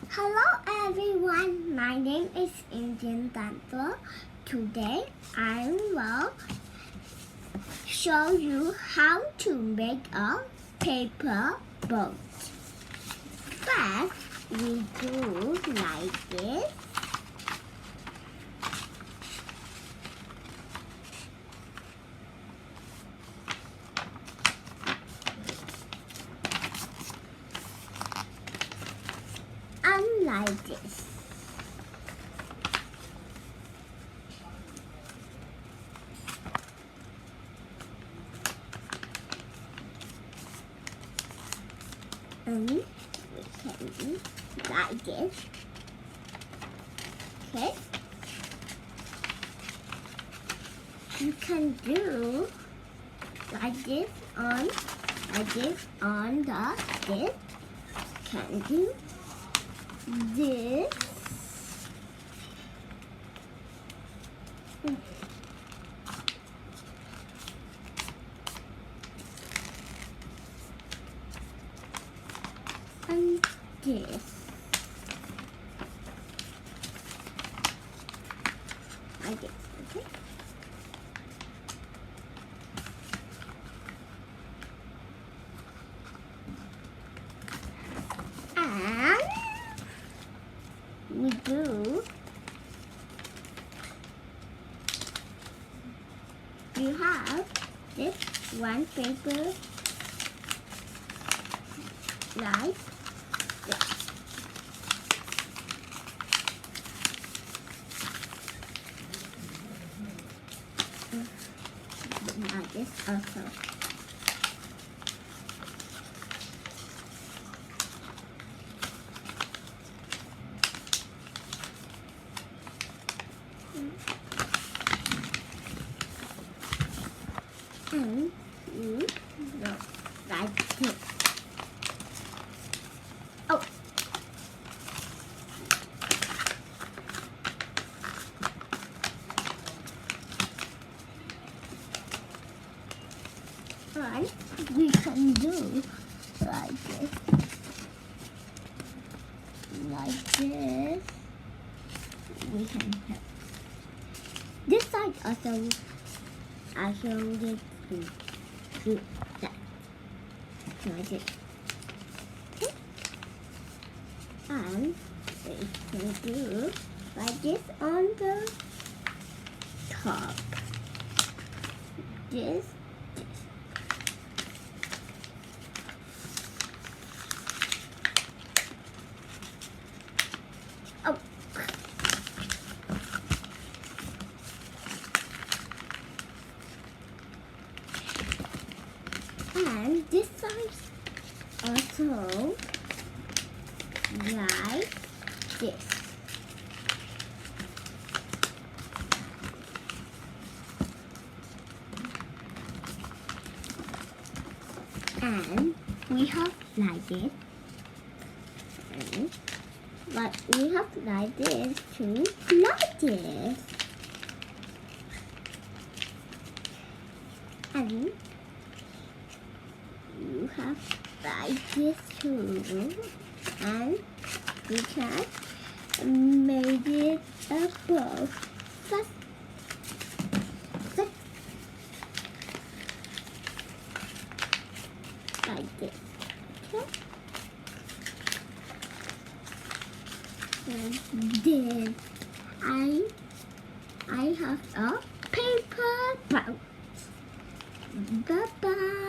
Hello everyone, my name is Indian Tantra. Today I will show you how to make a paper boat. First, we do like this. And like this. And we can do like this. Okay. You can do like this on the this. Can do this. And this. Like this, okay? And we do you have this one paper like this. Like this also. And you go like this. Oh. And we can do like this. Like this. We can have this side also. I showed it to do that. Like it. Okay. And we can do like this on the top. This. Oh. And this side also like this. And we have like this. But we have like this to like this. And you have like this too. And we can make it a boat. Like this. Okay? And then I have a paper boat. Bye bye.